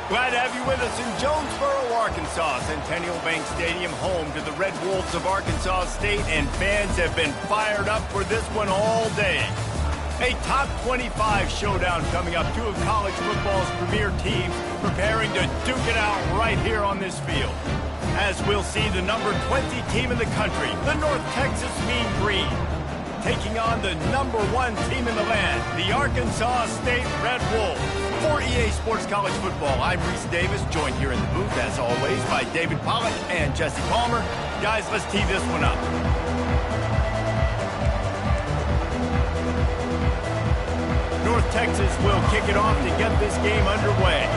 Glad to have you with us in Jonesboro, Arkansas. Centennial Bank Stadium, home to the Red Wolves of Arkansas State, and fans have been fired up for this one all day. A top 25 showdown coming up. Two of college football's premier teams preparing to duke it out right here on this field. As we'll see the number 20 team in the country, the North Texas Mean Green, taking on the number 1 team in the land, the Arkansas State Red Wolves. For EA Sports College Football, I'm Reese Davis, joined here in the booth, as always, by David Pollack and Jesse Palmer. Guys, let's tee this one up. North Texas will kick it off to get this game underway.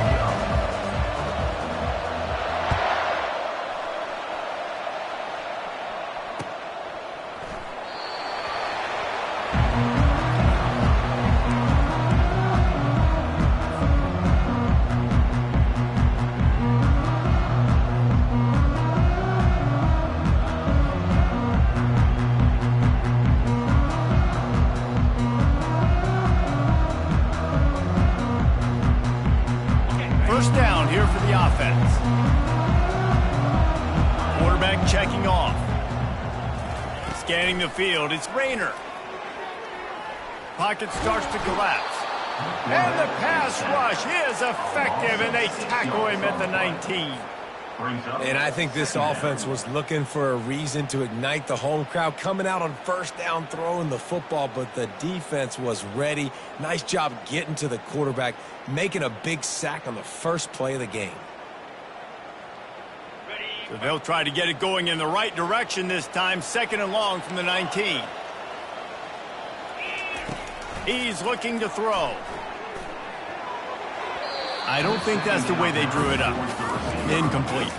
First down here for the offense. Quarterback checking off. Scanning the field, it's Rayner. Pocket starts to collapse. And the pass rush is effective, and they tackle him at the 19. And I think this offense was looking for a reason to ignite the home crowd, coming out on first down, throwing the football, but the defense was ready. Nice job getting to the quarterback, making a big sack on the first play of the game. So they'll try to get it going in the right direction this time, second and long from the 19. He's looking to throw. I don't think that's the way they drew it up. Incomplete.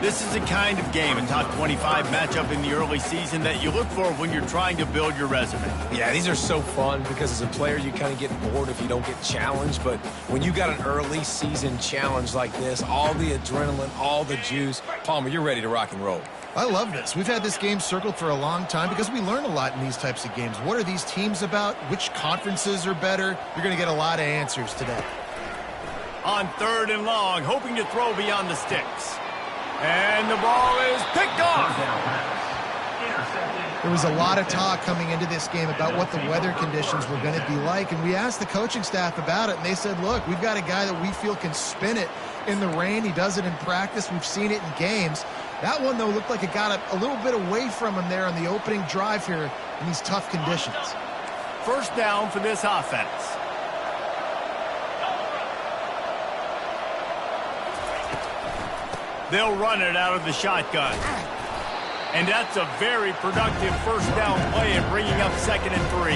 This is the kind of game, a top 25 matchup in the early season, that you look for when you're trying to build your resume. Yeah, these are so fun because as a player, you kind of get bored if you don't get challenged. But when you got an early season challenge like this, all the adrenaline, all the juice, Palmer, you're ready to rock and roll. I love this. We've had this game circled for a long time because we learn a lot in these types of games. What are these teams about? Which conferences are better? You're going to get a lot of answers today. On third and long, hoping to throw beyond the sticks. And the ball is picked off. There was a lot of talk coming into this game about what the weather conditions were going to be like, and we asked the coaching staff about it, and they said, look, we've got a guy that we feel can spin it in the rain. He does it in practice. We've seen it in games. That one, though, looked like it got a little bit away from him there on the opening drive here in these tough conditions. First down for this offense. They'll run it out of the shotgun. And that's a very productive first down play in bringing up 2nd and 3.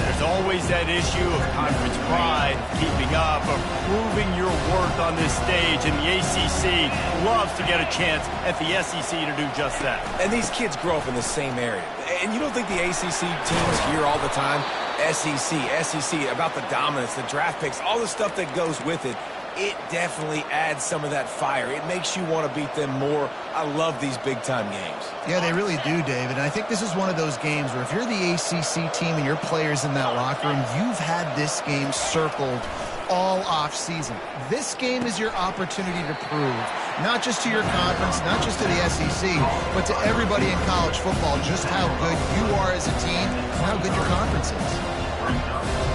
There's always that issue of conference pride, keeping up, of proving your worth on this stage, and the ACC loves to get a chance at the SEC to do just that. And these kids grow up in the same area. And you don't think the ACC teams hear all the time, SEC, about the dominance, the draft picks, all the stuff that goes with it. It definitely adds some of that fire. It makes you want to beat them more. I love these big-time games. Yeah, they really do, David. And I think this is one of those games where if you're the ACC team and your players in that locker room, you've had this game circled all off-season. This game is your opportunity to prove, not just to your conference, not just to the SEC, but to everybody in college football, just how good you are as a team and how good your conference is.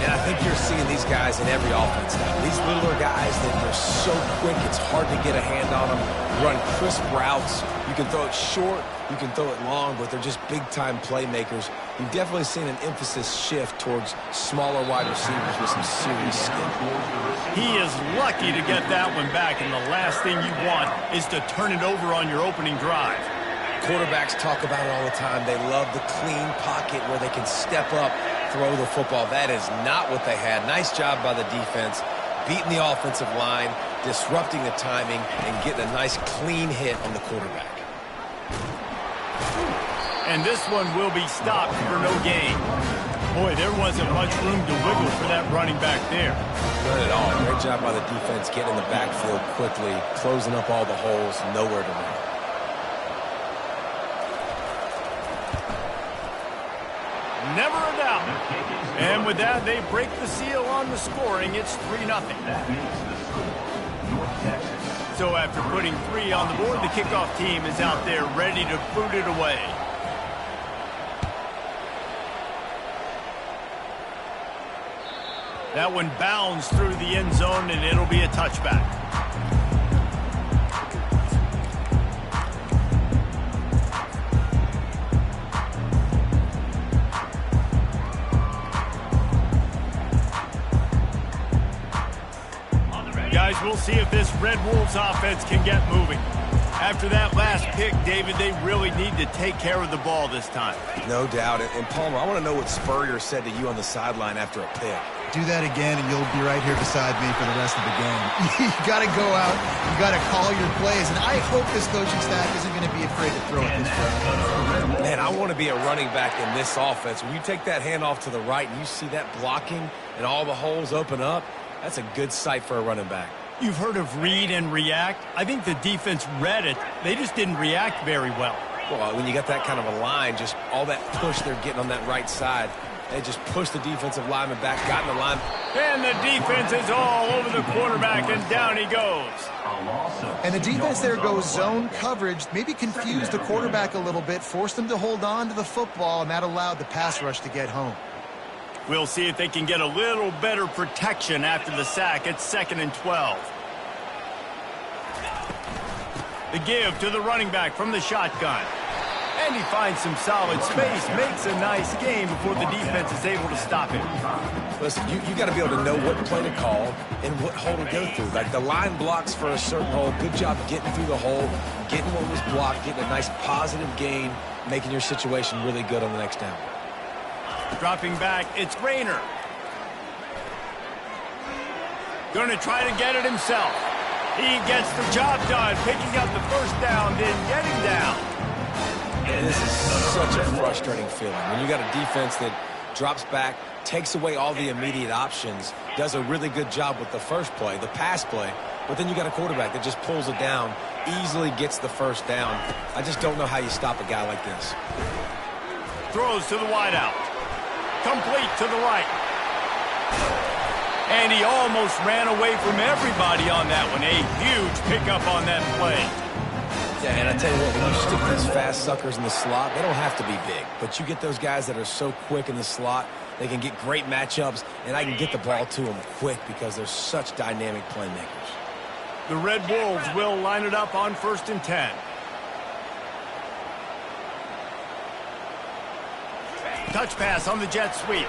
And I think you're seeing these guys in every offense now. These littler guys that they're so quick, it's hard to get a hand on them, run crisp routes. You can throw it short, you can throw it long, but they're just big-time playmakers. You've definitely seen an emphasis shift towards smaller wide receivers with some serious skill. He is lucky to get that one back, and the last thing you want is to turn it over on your opening drive. Quarterbacks talk about it all the time. They love the clean pocket where they can step up, throw the football. That is not what they had. Nice job by the defense, beating the offensive line, disrupting the timing, and getting a nice clean hit on the quarterback. And this one will be stopped for no gain. Boy, there wasn't much room to wiggle for that running back there. None at all. Great job by the defense getting in the backfield quickly, closing up all the holes, nowhere to run. Never a doubt. And with that, they break the seal on the scoring. It's 3-0. So after putting 3 on the board, the kickoff team is out there ready to boot it away. That one bounds through the end zone, and it'll be a touchback. Guys, we'll see if this Red Wolves offense can get moving. After that last pick, David, they really need to take care of the ball this time. No doubt. And Palmer, I want to know what Spurrier said to you on the sideline after a pick. Do that again, and you'll be right here beside me for the rest of the game. You got to go out. You got to call your plays, and I hope this coaching staff isn't going to be afraid to throw it this way. Man, I want to be a running back in this offense. When you take that handoff to the right and you see that blocking and all the holes open up, that's a good sight for a running back. You've heard of read and react. I think the defense read it. They just didn't react very well. Well, when you got that kind of a line, just all that push they're getting on that right side, they just pushed the defensive lineman back, got in the line. And the defense is all over the quarterback, and down he goes. And the defense there goes zone coverage, maybe confused the quarterback a little bit, forced him to hold on to the football, and that allowed the pass rush to get home. We'll see if they can get a little better protection after the sack. It's 2nd and 12. The give to the running back from the shotgun. And he finds some solid space, makes a nice game before the defense is able to stop him. Listen, you got to be able to know what play to call and what hole to go through. Like the line blocks for a certain hole. Good job getting through the hole, getting what was blocked, getting a nice positive gain, making your situation really good on the next down. Dropping back, it's Rayner. Going to try to get it himself. He gets the job done, picking up the first down, then getting down. And this is such a frustrating feeling. When you got a defense that drops back, takes away all the immediate options, does a really good job with the first play, the pass play, but then you got a quarterback that just pulls it down, easily gets the first down. I just don't know how you stop a guy like this. Throws to the wideout. Complete to the right. And he almost ran away from everybody on that one. A huge pickup on that play. Yeah, and I tell you what, when you stick these fast suckers in the slot, they don't have to be big. But you get those guys that are so quick in the slot, they can get great matchups, and I can get the ball to them quick because they're such dynamic playmakers. The Red Wolves will line it up on 1st and 10. Touch pass on the jet sweep.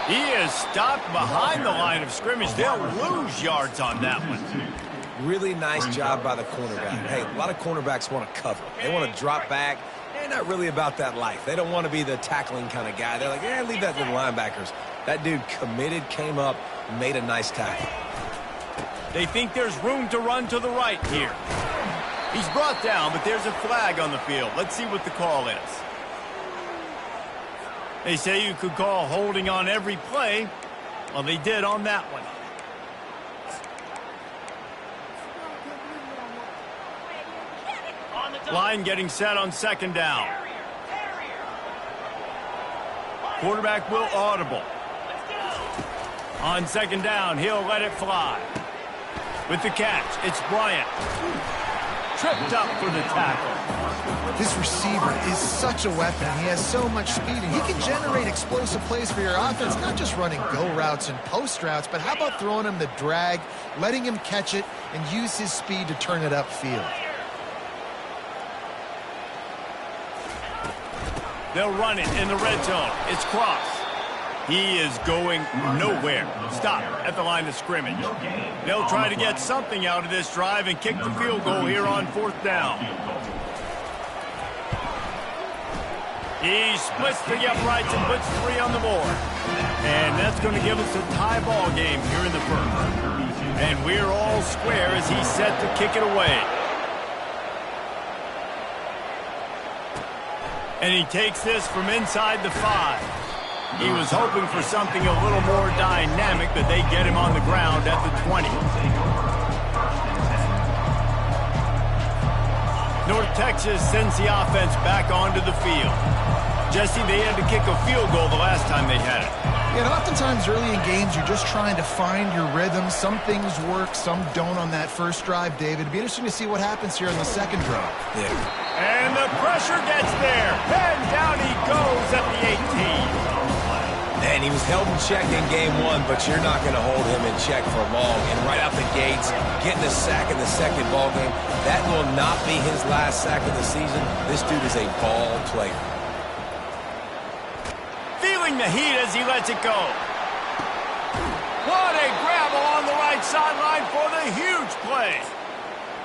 He is stopped behind the line of scrimmage. They'll lose yards on that one. Really nice job by the cornerback. Hey, a lot of cornerbacks want to cover. They want to drop back. They're not really about that life. They don't want to be the tackling kind of guy. They're like, yeah, leave that to the linebackers. That dude committed, came up, made a nice tackle. They think there's room to run to the right here. He's brought down, but there's a flag on the field. Let's see what the call is. They say you could call holding on every play. Well, they did on that one. Line getting set on 2nd down. Quarterback will audible. On 2nd down, he'll let it fly. With the catch, it's Bryant. Tripped up for the tackle. This receiver is such a weapon. He has so much speed, and he can generate explosive plays for your offense, not just running go routes and post routes, but how about throwing him the drag, letting him catch it, and use his speed to turn it upfield. They'll run it in the red zone. It's Cross. He is going nowhere. Stop at the line of scrimmage. They'll try to get something out of this drive and kick the field goal here on 4th down. He splits the uprights and puts 3 on the board. And that's going to give us a tie ball game here in the 1st. And we're all square as he's set to kick it away. And he takes this from inside the 5. He was hoping for something a little more dynamic, but they get him on the ground at the 20. North Texas sends the offense back onto the field. Jesse, they had to kick a field goal the last time they had it. Yeah, and oftentimes early in games, you're just trying to find your rhythm. Some things work, some don't on that first drive, David. It'd be interesting to see what happens here in the second drive. Yeah. And the pressure gets there. And down he goes at the 18. And he was held in check in game one, but you're not going to hold him in check for long. And right out the gates, getting a sack in the second ball game, that will not be his last sack of the season. This dude is a ball player. Feeling the heat as he lets it go. What a grab along the right sideline for the huge play.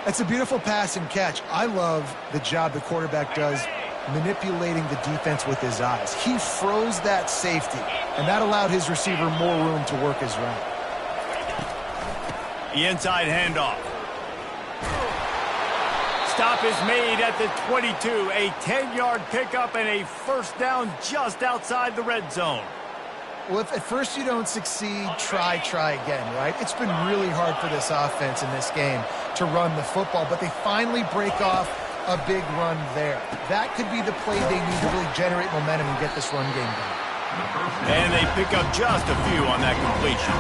That's a beautiful pass and catch. I love the job the quarterback does manipulating the defense with his eyes. He froze that safety, and that allowed his receiver more room to work his route. The inside handoff. Stop is made at the 22. A 10-yard pickup and a first down just outside the red zone. Well, if at first you don't succeed, try again, right? It's been really hard for this offense in this game to run the football, but they finally break off a big run there. That could be the play they need to really generate momentum and get this run game going. And they pick up just a few on that completion.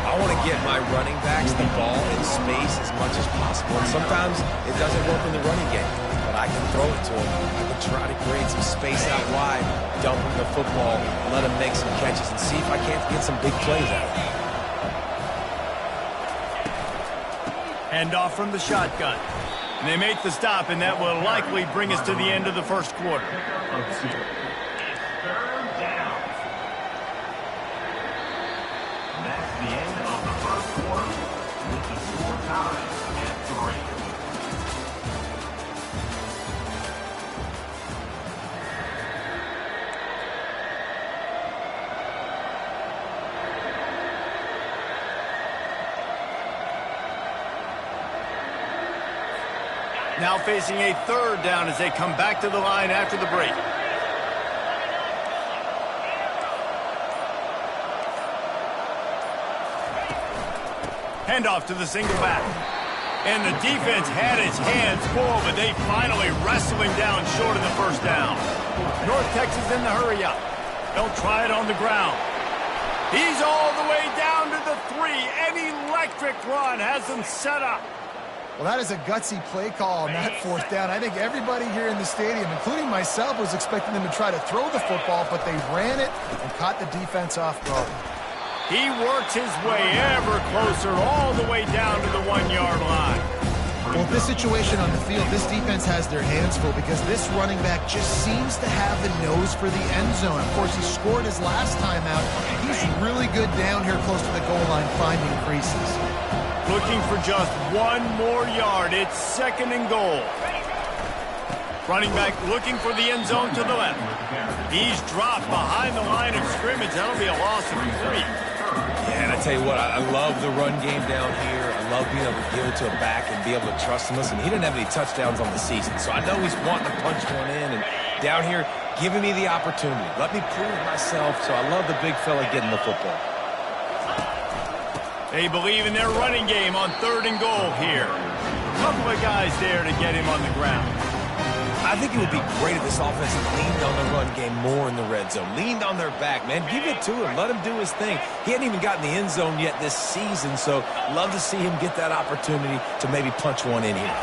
I want to get my running backs the ball in space as much as possible. And sometimes it doesn't work in the running game, but I can throw it to them. I can try to create some space out wide, dump him the football, let him make some catches, and see if I can't get some big plays out of it. Handoff from the shotgun. And they make the stop, and that will likely bring us to the end of the first quarter. Now facing a third down as they come back to the line after the break. Handoff to the single back. And the defense had its hands full, but they finally wrestle him down short of the first down. North Texas in the hurry up. They'll try it on the ground. He's all the way down to the 3. An electric run has them set up. Well, that is a gutsy play call on that fourth down. I think everybody here in the stadium, including myself, was expecting them to try to throw the football, but they ran it and caught the defense off guard. He works his way ever closer all the way down to the 1-yard line. Well, with this situation on the field, this defense has their hands full because this running back just seems to have the nose for the end zone. Of course, he scored his last time out. He's really good down here close to the goal line, finding creases. Looking for just one more yard. It's second and goal. Running back looking for the end zone to the left. He's dropped behind the line of scrimmage. That'll be a loss of 3. Yeah, and I tell you what, I love the run game down here. I love being able to give it to a back and be able to trust him. Listen, he didn't have any touchdowns on the season, so I know he's wanting to punch one in. And down here, giving me the opportunity. Let me prove myself, so I love the big fella getting the football. They believe in their running game on third and goal here. Couple of guys there to get him on the ground. I think it would be great if this offense leaned on the run game more in the red zone. Leaned on their back, man. Give it to him. Let him do his thing. He hadn't even gotten the end zone yet this season, so love to see him get that opportunity to maybe punch one in here.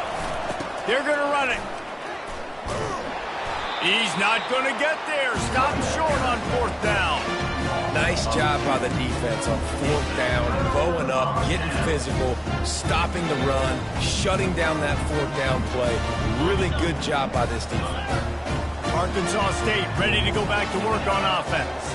They're going to run it. He's not going to get there. Stop short on fourth down. Nice job by the defense on fourth down, bowing up, getting physical, stopping the run, shutting down that fourth down play. Really good job by this defense. Arkansas State ready to go back to work on offense.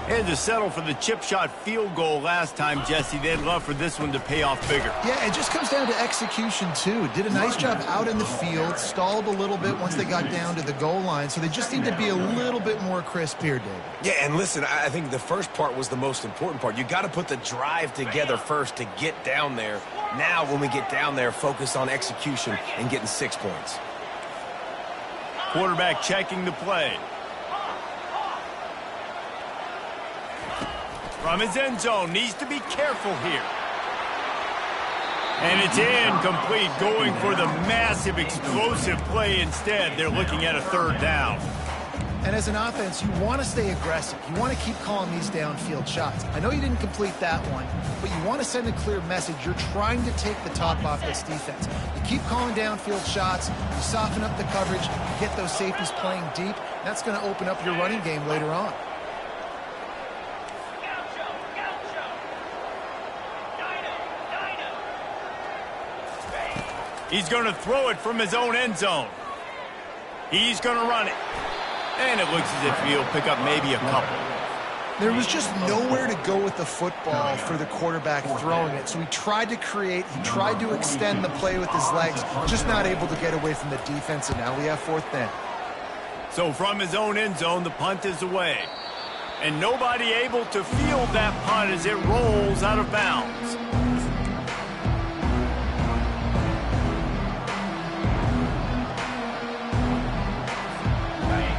Had to settle for the chip shot field goal last time, Jesse. They'd love for this one to pay off bigger. Yeah, it just comes down to execution, too. Did a nice job out in the field, stalled a little bit once they got down to the goal line, so they just need to be a little bit more crisp here, David. Yeah, and listen, I think the first part was the most important part. You got to put the drive together first to get down there. Now, when we get down there, focus on execution and getting 6 points. Quarterback checking the play. From his end zone, needs to be careful here. And it's incomplete, going for the massive explosive play instead. They're looking at a third down. And as an offense, you want to stay aggressive. You want to keep calling these downfield shots. I know you didn't complete that one, but you want to send a clear message. You're trying to take the top off this defense. You keep calling downfield shots. You soften up the coverage. You get those safeties playing deep. That's going to open up your running game later on. He's going to throw it from his own end zone. He's going to run it. And it looks as if he'll pick up maybe a couple. There was just nowhere to go with the football for the quarterback throwing it. So he tried to create, he tried to extend the play with his legs, just not able to get away from the defense, and now we have 4th down. So from his own end zone, the punt is away. And nobody able to field that punt as it rolls out of bounds.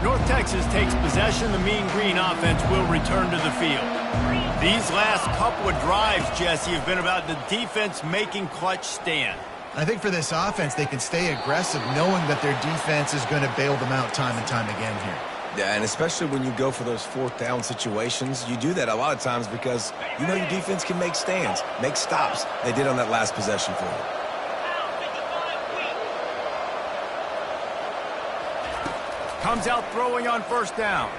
North Texas takes possession. The Mean Green offense will return to the field. These last couple of drives, Jesse, have been about the defense making clutch stand. I think for this offense, they can stay aggressive knowing that their defense is going to bail them out time and time again here. Yeah, and especially when you go for those 4th down situations, you do that a lot of times because you know your defense can make stands, make stops. They did on that last possession for you. Comes out throwing on 1st down.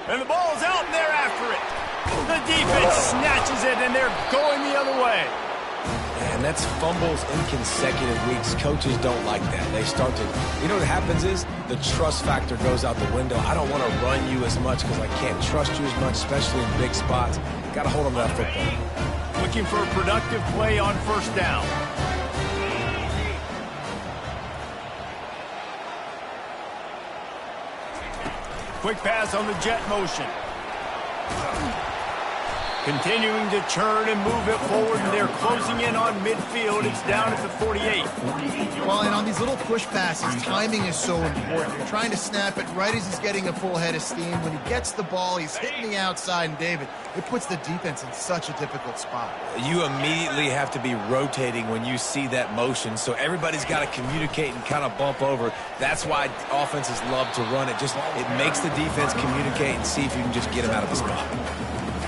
And the ball's out, and they're after it. The defense snatches it, and they're going the other way. And that's fumbles in consecutive weeks. Coaches don't like that. They start to, you know what happens is the trust factor goes out the window. I don't want to run you as much because I can't trust you as much, especially in big spots. Got to hold on to that football. Looking for a productive play on 1st down. Quick pass on the jet motion. Continuing to churn and move it forward, and they're closing in on midfield. It's down at the 48. Well, and on these little push passes, timing is so important. You're trying to snap it right as he's getting a full head of steam. When he gets the ball, he's hitting the outside, and David, it puts the defense in such a difficult spot. You immediately have to be rotating when you see that motion, so everybody's got to communicate and kind of bump over. That's why offenses love to run it. It makes the defense communicate and see if you can just get them out of the spot.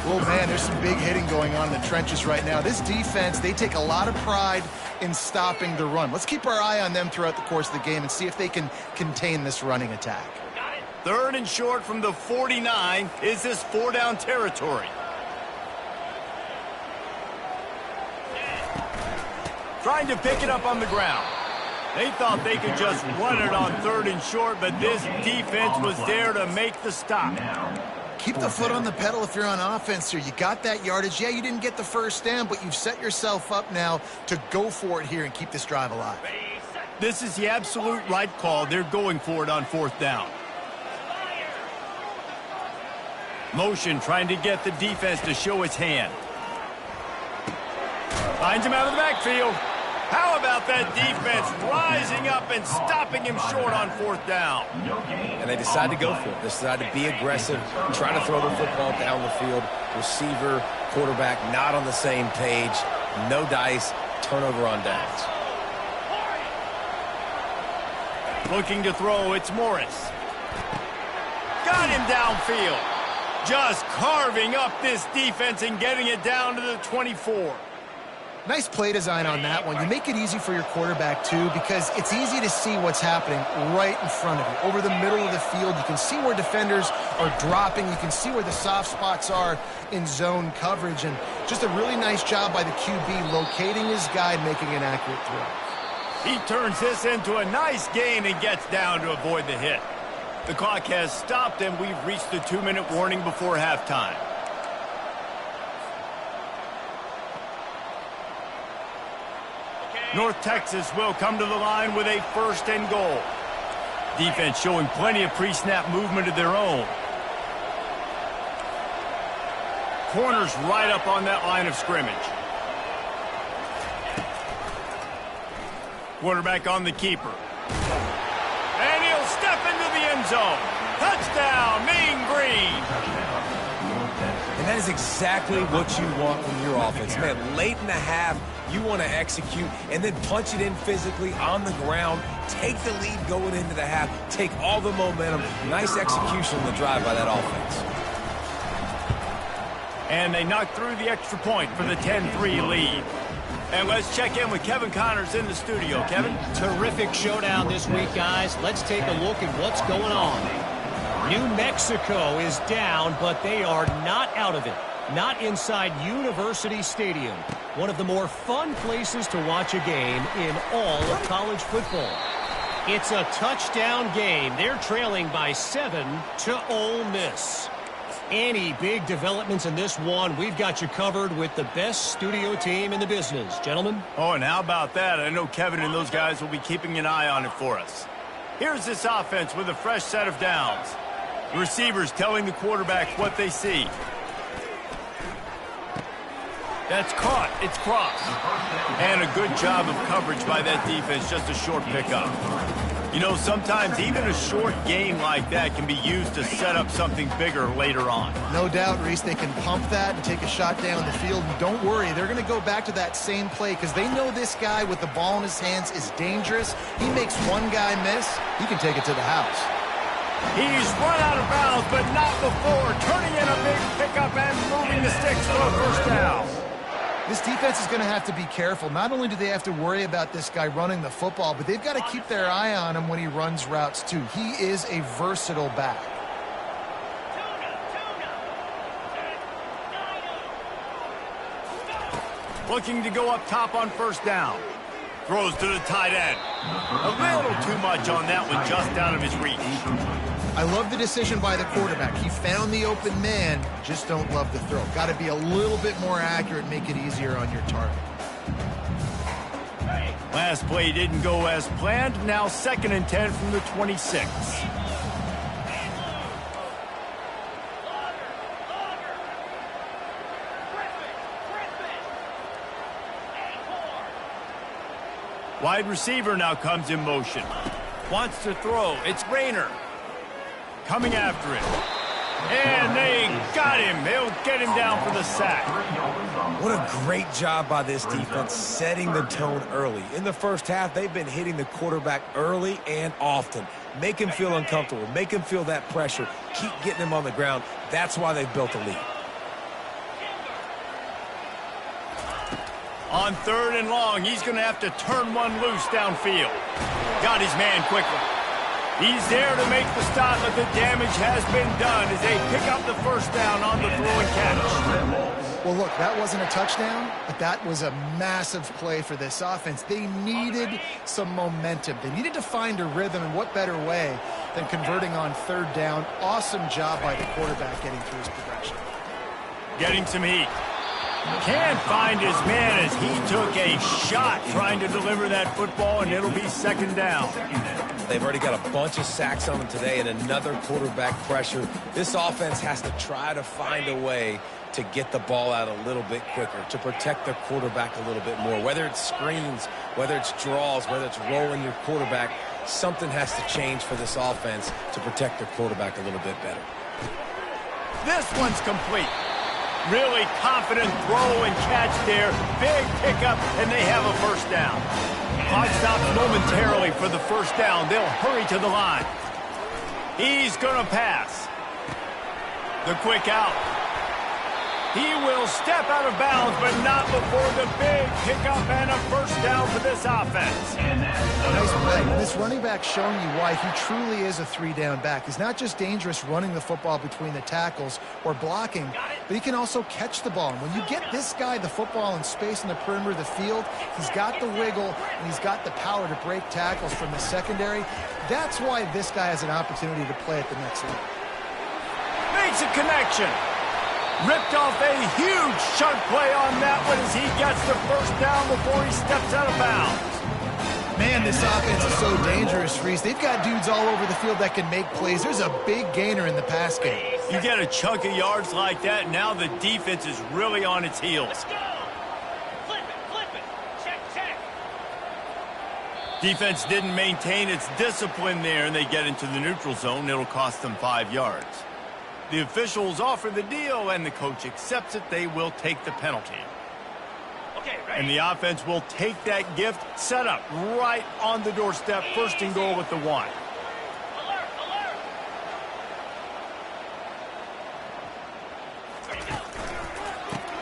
Oh, man, there's some big hitting going on in the trenches right now. This defense, they take a lot of pride in stopping the run. Let's keep our eye on them throughout the course of the game and see if they can contain this running attack. 3rd and short from the 49. Is this 4-down territory? Trying to pick it up on the ground. They thought they could just run it on 3rd and short, but this defense was there to make the stop. Keep the foot on the pedal if you're on offense here. You got that yardage. Yeah, you didn't get the 1st down, but you've set yourself up now to go for it here and keep this drive alive. This is the absolute right call. They're going for it on 4th down. Motion trying to get the defense to show its hand. Finds him out of the backfield. How about that defense rising up and stopping him short on 4th down? And they decide to go for it. They decide to be aggressive, try to throw the football down the field. Receiver, quarterback, not on the same page. No dice, turnover on downs. Looking to throw, it's Morris. Got him downfield. Just carving up this defense and getting it down to the 24. Nice play design on that one. You make it easy for your quarterback, too, because it's easy to see what's happening right in front of you. Over the middle of the field, you can see where defenders are dropping. You can see where the soft spots are in zone coverage. And just a really nice job by the QB locating his guy, making an accurate throw. He turns this into a nice gain and gets down to avoid the hit. The clock has stopped, and we've reached the 2-minute warning before halftime. North Texas will come to the line with a 1st and goal. Defense showing plenty of pre-snap movement of their own. Corners right up on that line of scrimmage. Quarterback on the keeper. And he'll step into the end zone. Touchdown, Mean Green. And That is exactly what you want from your offense. Man, late in the half, you want to execute and then punch it in physically on the ground, take the lead going into the half, take all the momentum. Nice execution on the drive by that offense. And they knock through the extra point for the 10-3 lead. And let's check in with Kevin Connors in the studio. Kevin? Terrific showdown this week, guys. Let's take a look at what's going on. New Mexico is down, but they are not out of it. Not inside University Stadium, one of the more fun places to watch a game in all of college football. It's a touchdown game. They're trailing by 7 to Ole Miss. Any big developments in this one, we've got you covered with the best studio team in the business. Gentlemen? Oh, and how about that? I know Kevin and those guys will be keeping an eye on it for us. Here's this offense with a fresh set of downs. The receivers telling the quarterback what they see. That's caught. It's crossed. And a good job of coverage by that defense. Just a short pickup. You know, sometimes even a short game like that can be used to set up something bigger later on. No doubt, Reese, they can pump that and take a shot down the field. And don't worry, they're going to go back to that same play because they know this guy with the ball in his hands is dangerous. He makes one guy miss, he can take it to the house. He's run out of bounds, but not before. Turning in a big pickup and moving the sticks for a first down. This defense is going to have to be careful. Not only do they have to worry about this guy running the football, but they've got to keep their eye on him when he runs routes too. He is a versatile back. Looking to go up top on first down. Throws to the tight end. A little too much on that one, just out of his reach. I love the decision by the quarterback. He found the open man, just don't love the throw. Got to be a little bit more accurate, make it easier on your target. Last play didn't go as planned. Now 2nd and 10 from the 26. Wide receiver now comes in motion. Wants to throw. It's Rayner. Coming after it. And they got him. They'll get him down for the sack. What a great job by this defense setting the tone early. In the first half, they've been hitting the quarterback early and often. Make him feel uncomfortable. Make him feel that pressure. Keep getting him on the ground. That's why they've built a lead. On 3rd and long, he's going to have to turn one loose downfield. Got his man quickly. He's there to make the stop, but the damage has been done as they pick up the first down on the throw and catch. Well, look, that wasn't a touchdown, but that was a massive play for this offense. They needed some momentum. They needed to find a rhythm, and what better way than converting on 3rd down. Awesome job by the quarterback getting through his progression. Getting some heat. Can't find his man as he took a shot trying to deliver that football, and it'll be 2nd down. They've already got a bunch of sacks on them today and another quarterback pressure. This offense has to try to find a way to get the ball out a little bit quicker, to protect their quarterback a little bit more. Whether it's screens, whether it's draws, whether it's rolling your quarterback, something has to change for this offense to protect their quarterback a little bit better. This one's complete. Really confident throw and catch there. Big pickup, and they have a first down. Clock stops momentarily for the first down. They'll hurry to the line. He's going to pass. The quick out. He will step out of bounds, but not before the big pickup and a first down for this offense. Nice play. This running back showing you why he truly is a 3-down back. He's not just dangerous running the football between the tackles or blocking, but he can also catch the ball. And when you get this guy the football in space in the perimeter of the field, he's got the wiggle and he's got the power to break tackles from the secondary. That's why this guy has an opportunity to play at the next level. Makes a connection. Ripped off a huge chunk play on that one as he gets the first down before he steps out of bounds. Man, this offense is so dangerous, Reese. They've got dudes all over the field that can make plays. There's a big gainer in the pass game. You get a chunk of yards like that, now the defense is really on its heels. Let's go. Flip it. Check. Defense didn't maintain its discipline there, and they get into the neutral zone. It'll cost them 5 yards. The officials offer the deal, and the coach accepts it. They will take the penalty. And the offense will take that gift, set up right on the doorstep, first and goal with the 1.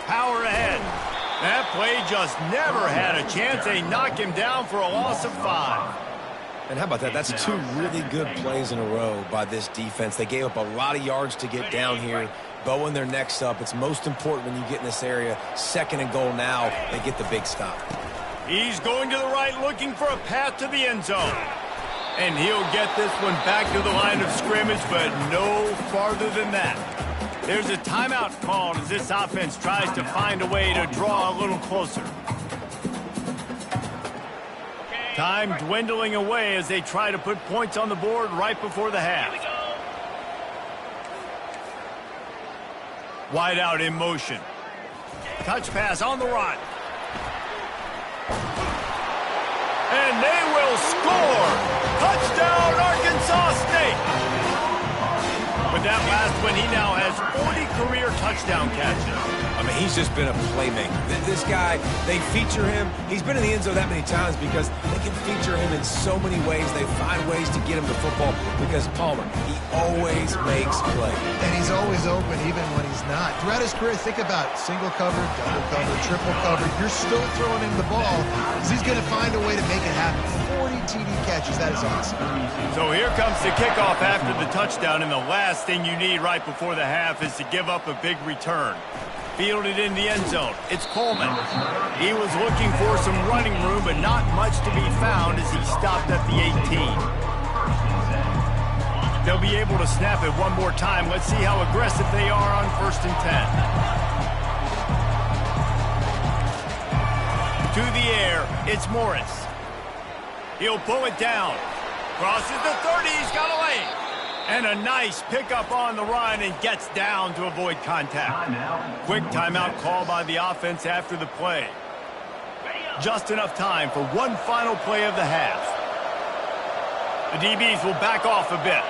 Power ahead. That play just never had a chance. They knock him down for a loss of 5. And how about that? That's 2 really good plays in a row by this defense. They gave up a lot of yards to get down here. Bowing their necks up. It's most important when you get in this area. Second and goal now. They get the big stop. He's going to the right, looking for a path to the end zone. And he'll get this one back to the line of scrimmage, but no farther than that. There's a timeout called as this offense tries to find a way to draw a little closer. Time dwindling away as they try to put points on the board right before the half. Wide out in motion. Touch pass on the run. And they will score. Touchdown, Arkansas State. With that last one, he now has 40 career touchdown catches. I mean, he's just been a playmaker. This guy, they feature him. He's been in the end zone that many times because they can feature him in so many ways. They find ways to get him to football because Palmer, he always makes plays. And he's always open even when he's not. Throughout his career, think about single cover, double cover, triple cover. You're still throwing him the ball because he's going to find a way to make it happen. 40 TD catches. That is awesome. So here comes the kickoff after the touchdown, and the last thing you need right before the half is to give up a big return. Fielded in the end zone. It's Coleman. He was looking for some running room, but not much to be found as he stopped at the 18. They'll be able to snap it one more time. Let's see how aggressive they are on 1st and 10. To the air, it's Morris. He'll pull it down. Crosses the 30, he's got a lane. And a nice pickup on the run and gets down to avoid contact. Quick timeout call by the offense after the play. Just enough time for one final play of the half. The DBs will back off a bit.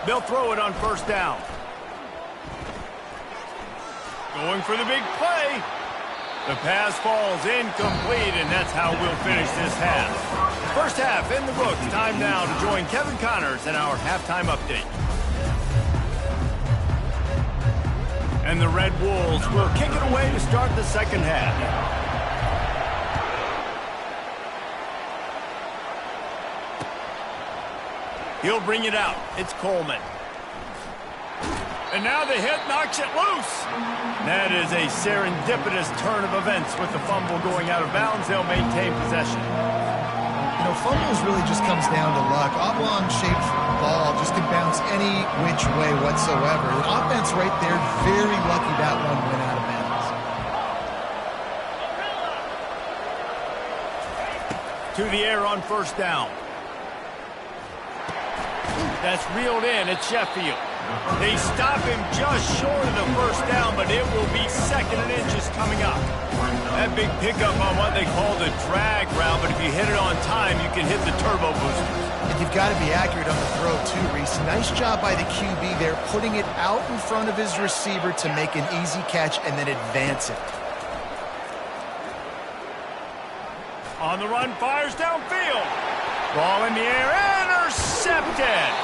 They'll throw it on 1st down. Going for the big play. The pass falls incomplete, and that's how we'll finish this half. First half in the books. Time now to join Kevin Connors in our halftime update. And the Red Wolves will kick it away to start the second half. He'll bring it out. It's Coleman. And now the hit knocks it loose. That is a serendipitous turn of events with the fumble going out of bounds. They'll maintain possession. You know, fumbles really just comes down to luck. Oblong-shaped ball just can bounce any which way whatsoever. The offense right there, very lucky that one went out of bounds. To the air on 1st down. That's reeled in. It's Sheffield. They stop him just short of the 1st down, but it will be 2nd and inches coming up. That big pickup on what they call the drag route, but if you hit it on time, you can hit the turbo boosters. And you've got to be accurate on the throw, too, Reese. Nice job by the QB there, putting it out in front of his receiver to make an easy catch and then advance it. On the run, fires downfield. Ball in the air, intercepted.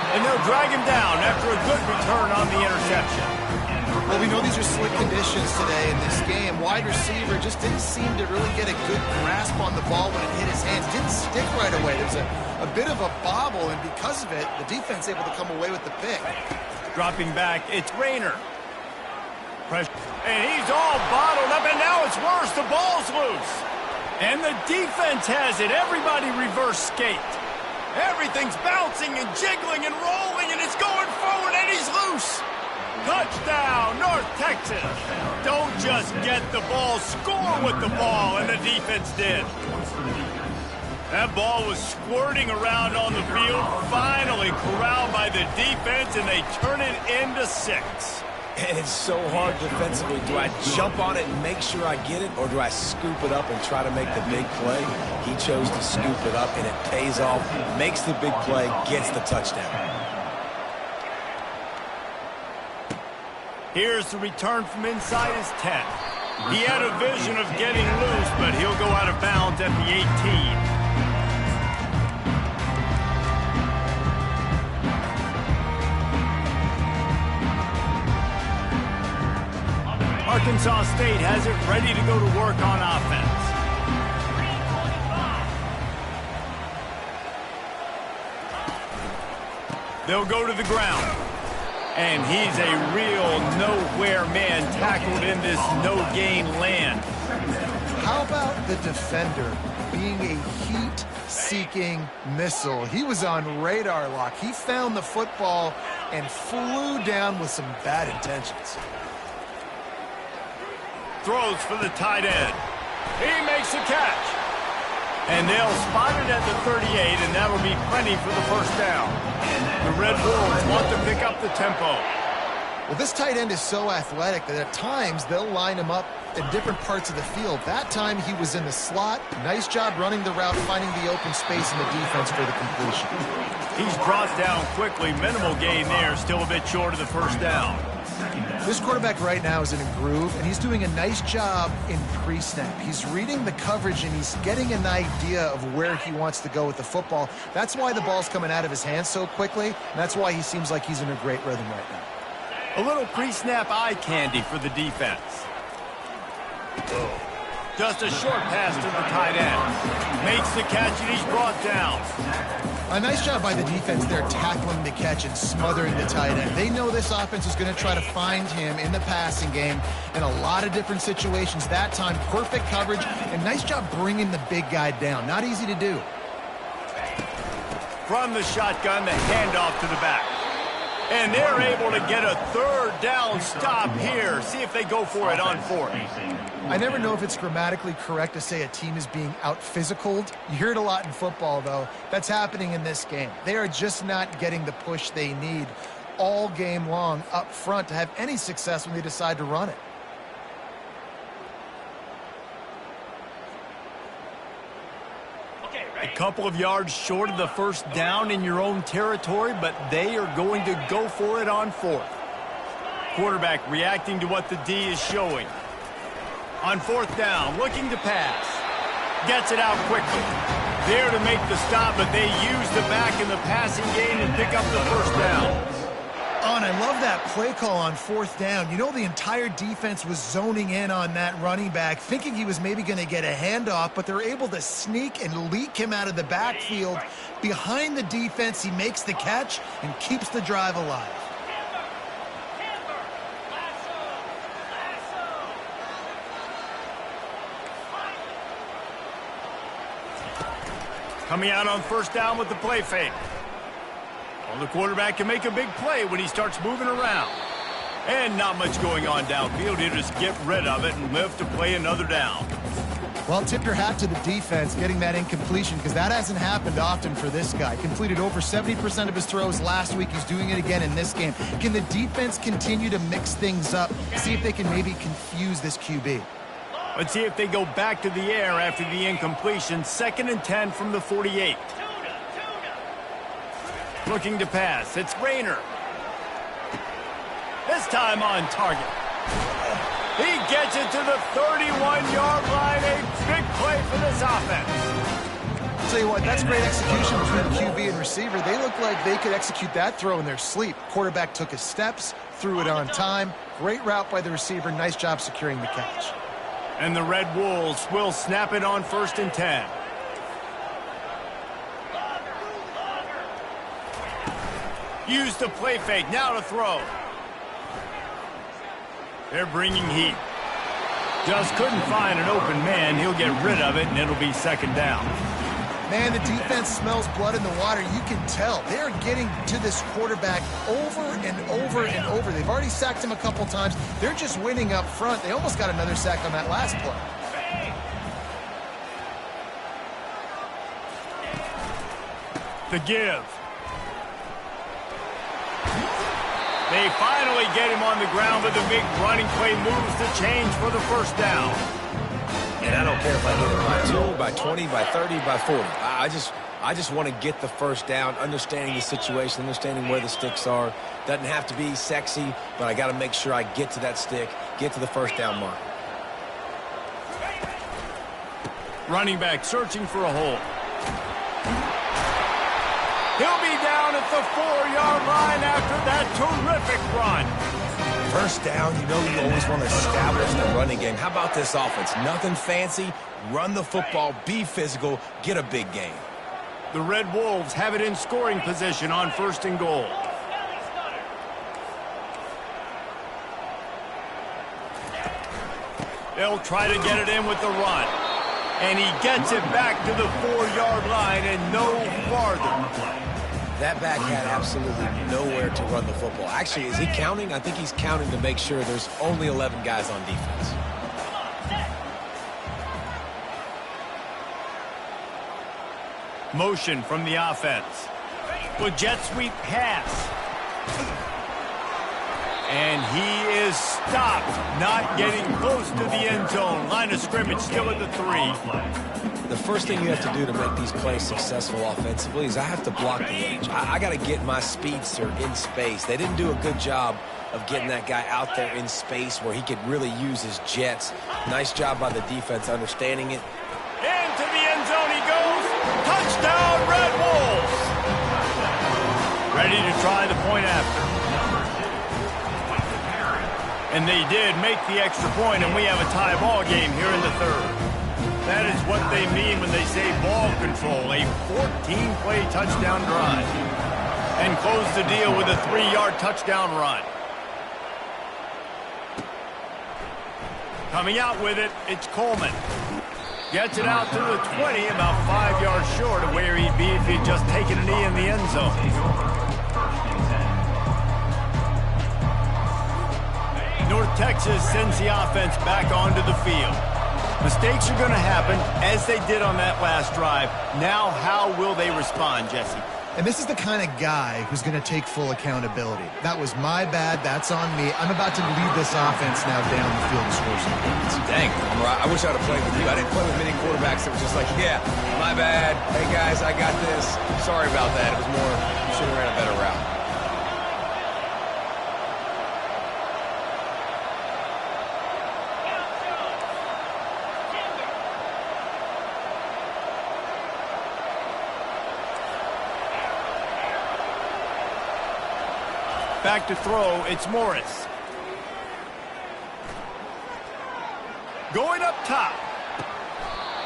And they'll drag him down after a good return on the interception. Well, we know these are slick conditions today in this game. Wide receiver just didn't seem to really get a good grasp on the ball when it hit his hands. Didn't stick right away. There's a bit of a bobble, and because of it, the defense able to come away with the pick. Dropping back, it's Rayner. Pressure. And he's all bottled up, and now it's worse. The ball's loose. And the defense has it. Everybody reverse skate. Everything's bouncing and jiggling and rolling, and it's going forward, and he's loose. Touchdown, North Texas. Don't just get the ball, score with the ball, and the defense did. That ball was squirting around on the field, finally corralled by the defense, and they turn it into 6. And it's so hard defensively. Do I jump on it and make sure I get it, or do I scoop it up and try to make the big play? He chose to scoop it up, and it pays off, makes the big play, gets the touchdown. Here's the return from inside his 10. He had a vision of getting loose, but he'll go out of bounds at the 18. Arkansas State has it ready to go to work on offense. They'll go to the ground. And he's a real nowhere man tackled in this no-gain land. How about the defender being a heat-seeking missile? He was on radar lock. He found the football and flew down with some bad intentions. Throws for the tight end. He makes the catch. And they'll spot it at the 38, and that'll be plenty for the first down. The Red Wolves want to pick up the tempo. Well, this tight end is so athletic that at times they'll line him up in different parts of the field. That time he was in the slot. Nice job running the route, finding the open space in the defense for the completion. He's brought down quickly. Minimal gain there, still a bit short of the first down. This quarterback right now is in a groove, and he's doing a nice job in pre-snap. He's reading the coverage, and he's getting an idea of where he wants to go with the football. That's why the ball's coming out of his hands so quickly, and that's why he seems like he's in a great rhythm right now. A little pre-snap eye candy for the defense. Just a short pass to the tight end. Makes the catch, and he's brought down. A nice job by the defense there tackling the catch and smothering the tight end. They know this offense is going to try to find him in the passing game in a lot of different situations. That time, perfect coverage, and nice job bringing the big guy down. Not easy to do. From the shotgun, the handoff to the back. And they're able to get a third down stop here. See if they go for it on fourth. I never know if it's grammatically correct to say a team is being out-physicaled. You hear it a lot in football, though. That's happening in this game. They are just not getting the push they need all game long up front to have any success when they decide to run it. A couple of yards short of the first down in your own territory, but they are going to go for it on fourth. Quarterback reacting to what the D is showing. On fourth down, looking to pass. Gets it out quickly. There to make the stop, but they use the back in the passing game and pick up the first down. Oh, and I love that play call on fourth down. You know, the entire defense was zoning in on that running back, thinking he was maybe going to get a handoff, but they're able to sneak and leak him out of the backfield. Behind the defense, he makes the catch and keeps the drive alive. Coming out on first down with the play fake. Well, the quarterback can make a big play when he starts moving around. And not much going on downfield. He'll just get rid of it and live to play another down. Well, tip your hat to the defense getting that incompletion, because that hasn't happened often for this guy. Completed over 70% of his throws last week. He's doing it again in this game. Can the defense continue to mix things up? See if they can maybe confuse this QB. Let's see if they go back to the air after the incompletion. 2nd and 10 from the 48. Looking to pass. It's Rayner. This time on target. He gets it to the 31-yard line. A big play for this offense. I'll tell you what, that's great execution between QB and receiver. They look like they could execute that throw in their sleep. Quarterback took his steps, threw it on time. Great route by the receiver. Nice job securing the catch. And the Red Wolves will snap it on 1st and 10. Use the play fake. Now to throw. They're bringing heat. Just couldn't find an open man. He'll get rid of it, and it'll be 2nd down. Man, the defense smells blood in the water. You can tell. They're getting to this quarterback over and over and over. They've already sacked him a couple times. They're just winning up front. They almost got another sack on that last play. The give. They finally get him on the ground, but the big running play moves the change for the first down. And I don't care if I get it by 2, by 20, by 30, by 40. I just want to get the first down, understanding the situation, understanding where the sticks are. Doesn't have to be sexy, but I got to make sure I get to that stick, get to the first down mark. Running back searching for a hole. He'll be down at the 4-yard line after that terrific run. First down, you know you always want to establish the running game. How about this offense? Nothing fancy. Run the football, be physical, get a big gain. The Red Wolves have it in scoring position on 1st and goal. They'll try to get it in with the run. And he gets it back to the 4-yard line and no farther. That back had absolutely nowhere to run the football. Actually, is he counting? I think he's counting to make sure there's only 11 guys on defense. Motion from the offense. With jet sweep pass. And he is stopped, not getting close to the end zone. Line of scrimmage still at the 3. The first thing you have to do to make these plays successful offensively is I have to block the edge. I got to get my speedster in space. They didn't do a good job of getting that guy out there in space where he could really use his jets. Nice job by the defense understanding it. Into the end zone he goes. Touchdown, Red Wolves. Ready to try the point after. And they did make the extra point, and we have a tie ball game here in the 3rd. That is what they mean when they say ball control, a 14-play touchdown drive. And close the deal with a 3-yard touchdown run. Coming out with it, it's Coleman. Gets it out to the 20, about 5 yards short of where he'd be if he'd just taken a knee in the end zone. North Texas sends the offense back onto the field. Mistakes are going to happen, as they did on that last drive. Now, how will they respond, Jesse? And this is the kind of guy who's going to take full accountability. That was my bad. That's on me. I'm about to lead this offense now down the field and score some points. Dang, I wish I would have played with you. I didn't play with many quarterbacks that were just like, yeah, my bad. Hey, guys, I got this. Sorry about that. It was more, should have ran a better route. Back to throw, it's Morris. Going up top.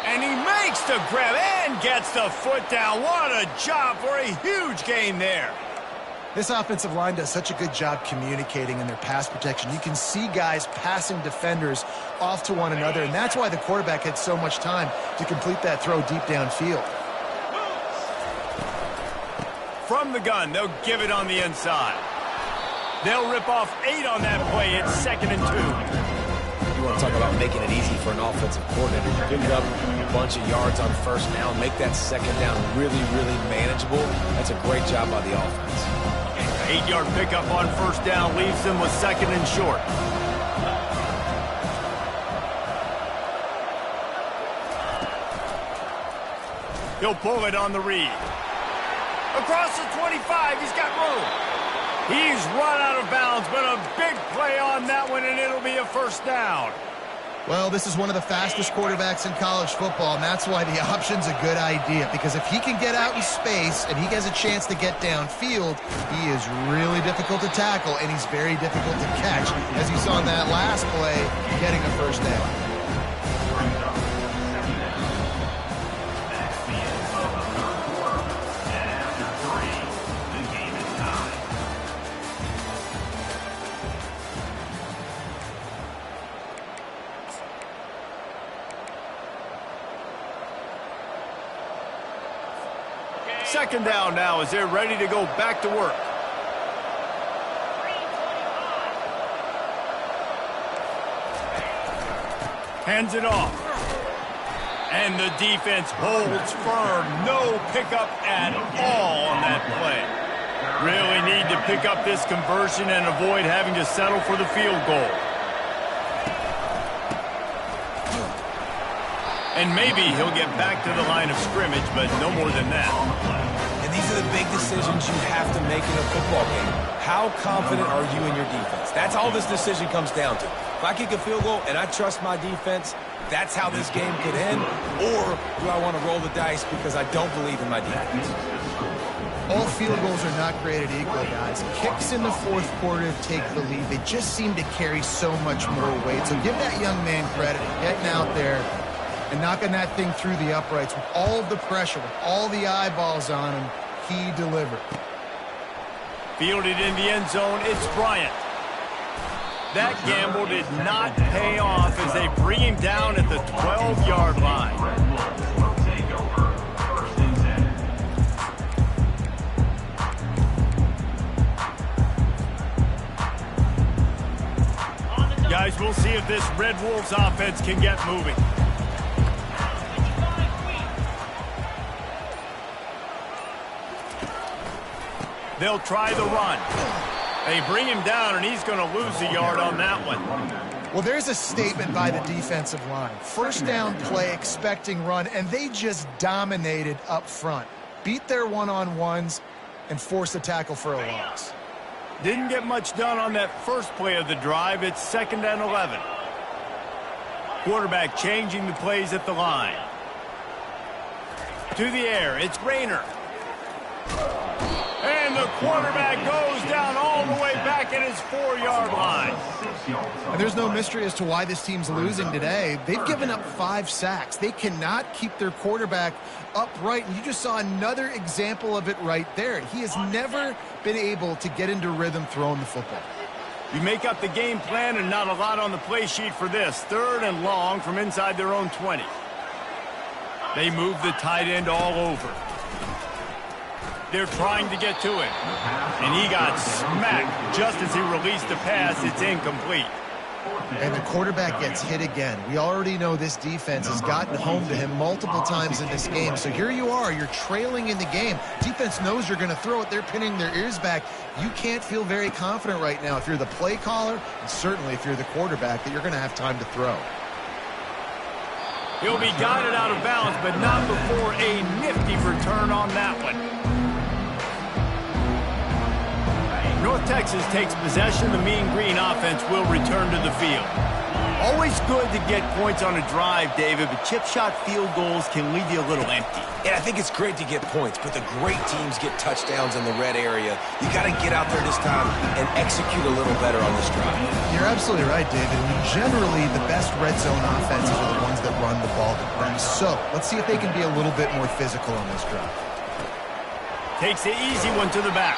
And he makes the grab and gets the foot down. What a job for a huge gain there. This offensive line does such a good job communicating in their pass protection. You can see guys passing defenders off to one another, and that's why the quarterback had so much time to complete that throw deep downfield. From the gun, they'll give it on the inside. They'll rip off 8 on that play. It's 2nd and 2. You want to talk about making it easy for an offensive coordinator. Pick up a bunch of yards on first down. Make that second down really, really manageable. That's a great job by the offense. 8-yard pickup on first down leaves them with 2nd and short. He'll pull it on the read. Across the 25, he's got room. He's run out of bounds, but a big play on that one, and it'll be a first down. Well, this is one of the fastest quarterbacks in college football, and that's why the option's a good idea, because if he can get out in space and he has a chance to get downfield, he is really difficult to tackle, and he's very difficult to catch, as you saw in that last play, getting a first down. Second down now as they're ready to go back to work. Hands it off. And the defense holds firm. No pickup at all on that play. Really need to pick up this conversion and avoid having to settle for the field goal. And maybe he'll get back to the line of scrimmage, but no more than that. And these are the big decisions you have to make in a football game. How confident are you in your defense? That's all this decision comes down to. If I kick a field goal and I trust my defense, that's how this game could end. Or do I want to roll the dice because I don't believe in my defense? All field goals are not created equal, guys. Kicks in the fourth quarter take the lead. They just seem to carry so much more weight. So give that young man credit for getting out there and knocking that thing through the uprights with all of the pressure, with all the eyeballs on him. He delivered. Fielded in the end zone, it's Bryant. That gamble did not pay off as they bring him down at the 12-yard line. Guys, we'll see if this Red Wolves offense can get moving. They'll try the run. They bring him down, and he's going to lose a yard on that one. Well, there's a statement by the defensive line. First down play, expecting run, and they just dominated up front. Beat their one-on-ones and forced a tackle for a loss. Didn't get much done on that first play of the drive. It's 2nd and 11. Quarterback changing the plays at the line. To the air, it's Rayner. And the quarterback goes down all the way back at his 4-yard line. And there's no mystery as to why this team's losing today. They've given up 5 sacks. They cannot keep their quarterback upright. And you just saw another example of it right there. He has never been able to get into rhythm throwing the football. You make up the game plan and not a lot on the play sheet for this. 3rd and long from inside their own 20. They move the tight end all over. They're trying to get to him. And he got smacked just as he released the pass. It's incomplete. And the quarterback gets hit again. We already know this defense has gotten home to him multiple times in this game. So here you are. You're trailing in the game. Defense knows you're going to throw it. They're pinning their ears back. You can't feel very confident right now if you're the play caller, and certainly if you're the quarterback, that you're going to have time to throw. He'll be guided out of bounds, but not before a nifty return on that one. North Texas takes possession. The Mean Green offense will return to the field. Always good to get points on a drive, David, but chip shot field goals can leave you a little empty. And I think it's great to get points, but the great teams get touchdowns in the red area. You got to get out there this time and execute a little better on this drive. You're absolutely right, David. I mean, generally, the best red zone offenses are the ones that run the ball the best. So let's see if they can be a little bit more physical on this drive. Takes the easy one to the back.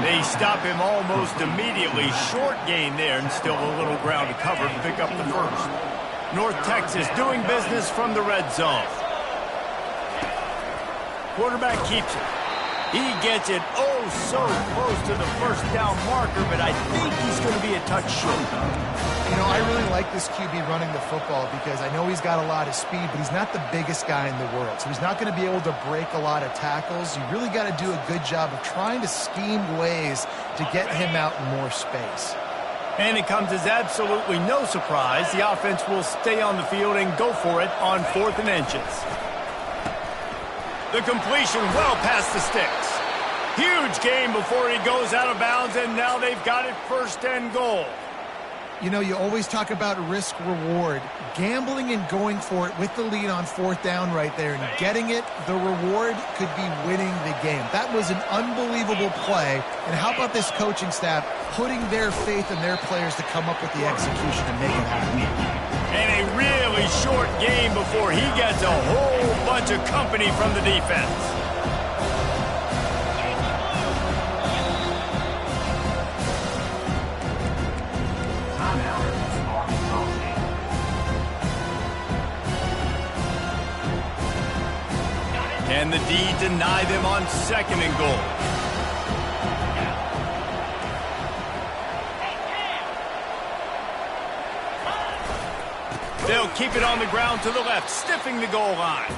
They stop him almost immediately. Short gain there and still a little ground to cover to pick up the first. North Texas doing business from the red zone. Quarterback keeps it. He gets it oh so close to the first down marker, but I think he's going to be a touch short. You know, I really like this QB running the football because I know he's got a lot of speed, but he's not the biggest guy in the world. So he's not going to be able to break a lot of tackles. You really got to do a good job of trying to scheme ways to get him out in more space. And it comes as absolutely no surprise. The offense will stay on the field and go for it on 4th and inches. The completion well past the sticks. Huge gain before he goes out of bounds, and now they've got it 1st and goal. You know, you always talk about risk-reward. Gambling and going for it with the lead on 4th down right there and getting it, the reward could be winning the game. That was an unbelievable play. And how about this coaching staff putting their faith in their players to come up with the execution and make it happen? And a really short game before he gets a whole bunch of company from the defense. And the D deny them on 2nd and goal. They'll keep it on the ground to the left, stiffing the goal line.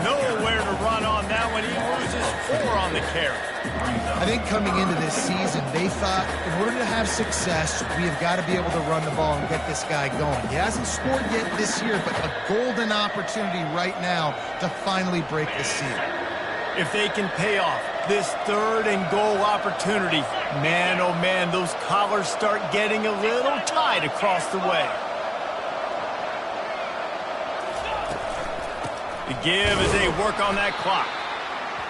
Nowhere to run on that one. He loses 4 on the carry. I think coming into this season, they thought in order to have success, we have got to be able to run the ball and get this guy going. He hasn't scored yet this year, but a golden opportunity right now to finally break the seal. If they can pay off this 3rd and goal opportunity, man, oh man, those collars start getting a little tight across the way. The give as they work on that clock.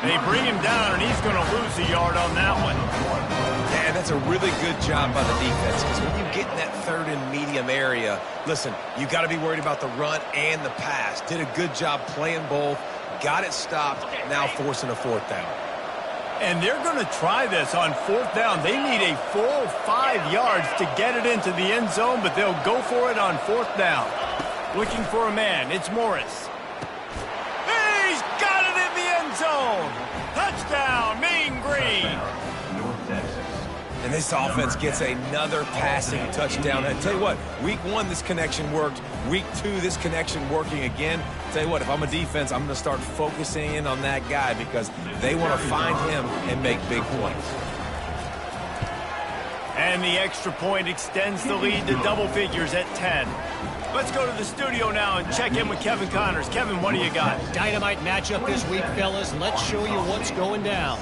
They bring him down, and he's going to lose a yard on that one. Man, that's a really good job by the defense, because when you get in that 3rd and medium area, listen, you got to be worried about the run and the pass. Did a good job playing both, got it stopped, now forcing a 4th down. And they're going to try this on 4th down. They need a full 5 yards to get it into the end zone, but they'll go for it on 4th down. Looking for a man. It's Morris. He's got it in the end zone. Touchdown, Mean Green. And this offense gets another passing touchdown. And I tell you what, week 1, this connection worked. Week 2, this connection working again. I tell you what, if I'm a defense, I'm going to start focusing in on that guy because they want to find him and make big points. And the extra point extends the lead to double figures at 10. Let's go to the studio now and check in with Kevin Connors. Kevin, what do you got? Dynamite matchup this week, fellas. Let's show you what's going down.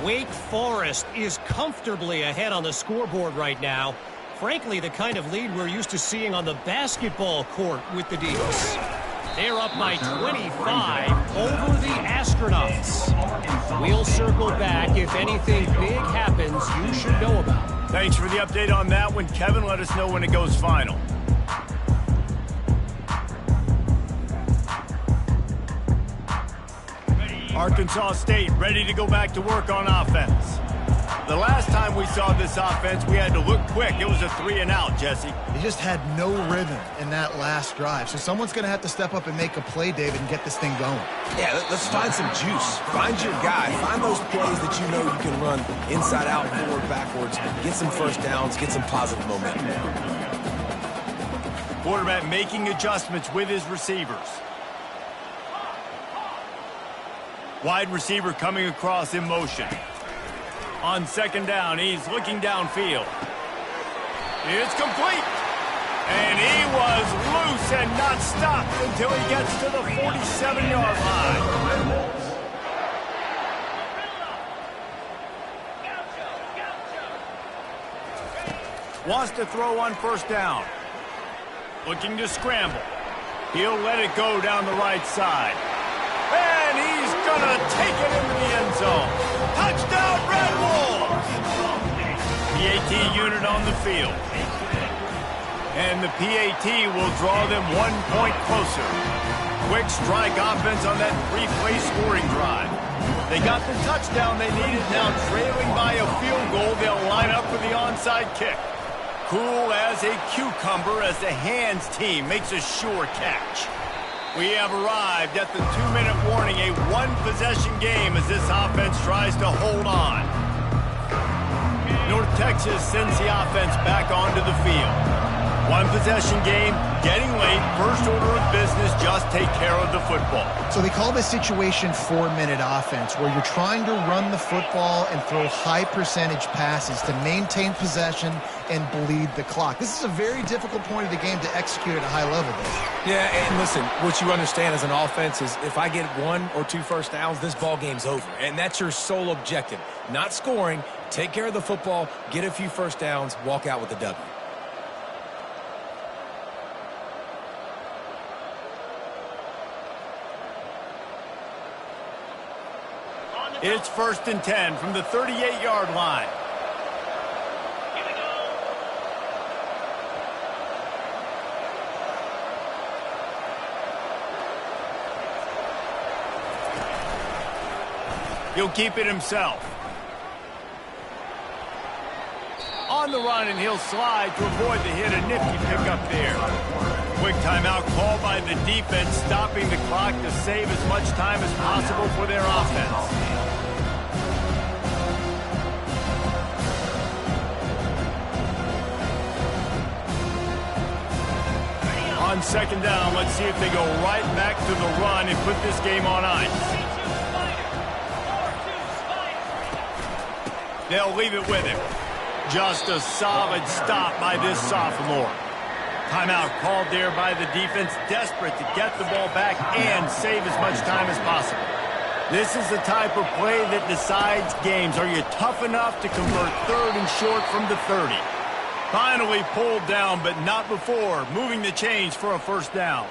Wake Forest is comfortably ahead on the scoreboard right now. Frankly, the kind of lead we're used to seeing on the basketball court with the Deacs. They're up by 25 over the Astronauts. We'll circle back. If anything big happens, you should know about it. Thanks for the update on that one, Kevin. Let us know when it goes final. Arkansas State ready to go back to work on offense. The last time we saw this offense, we had to look quick. It was a 3-and-out, Jesse. They just had no rhythm in that last drive. So someone's going to have to step up and make a play, David, and get this thing going. Yeah, let's find some juice. Find your guy. Find those plays that you know you can run inside out, forward, backwards. Get some first downs. Get some positive momentum. Quarterback making adjustments with his receivers. Wide receiver coming across in motion. On 2nd down, he's looking downfield. It's complete. And he was loose and not stopped until he gets to the 47-yard line. Wants to throw on 1st down. Looking to scramble. He'll let it go down the right side. And he's going to take it into the end zone. Touchdown, Red Wolves! PAT unit on the field. And the PAT will draw them 1 point closer. Quick strike offense on that 3-play scoring drive. They got the touchdown they needed. Now trailing by a field goal, they'll line up for the onside kick. Cool as a cucumber as the hands team makes a sure catch. We have arrived at the 2-minute warning, a 1-possession game as this offense tries to hold on. North Texas sends the offense back onto the field. 1-possession game, getting late, first order of business, just take care of the football. So they call this situation 4-minute offense, where you're trying to run the football and throw high-percentage passes to maintain possession and bleed the clock. This is a very difficult point of the game to execute at a high level, Dave. Yeah, and listen, what you understand as an offense is if I get 1 or 2 first downs, this ball game's over. And that's your sole objective. Not scoring, take care of the football, get a few first downs, walk out with the W. It's 1st and 10 from the 38-yard line. He'll keep it himself. On the run, and he'll slide to avoid the hit. A nifty pickup there. Quick timeout called by the defense, stopping the clock to save as much time as possible for their offense. On 2nd down, let's see if they go right back to the run and put this game on ice. They'll leave it with him. Just a solid stop by this sophomore. Timeout called there by the defense, desperate to get the ball back and save as much time as possible. This is the type of play that decides games. Are you tough enough to convert 3rd and short from the 30? Finally pulled down, but not before moving the chains for a first down.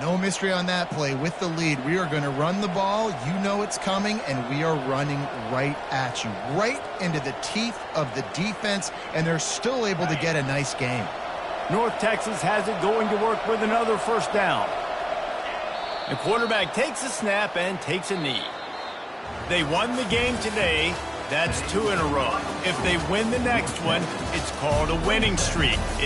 No mystery on that play. With the lead, we are going to run the ball. You know it's coming, and we are running right at you, right into the teeth of the defense, and they're still able to get a nice game. North Texas has it going to work with another first down. The quarterback takes a snap and takes a knee. They won the game today. That's 2 in a row. If they win the next one, it's called a winning streak. It's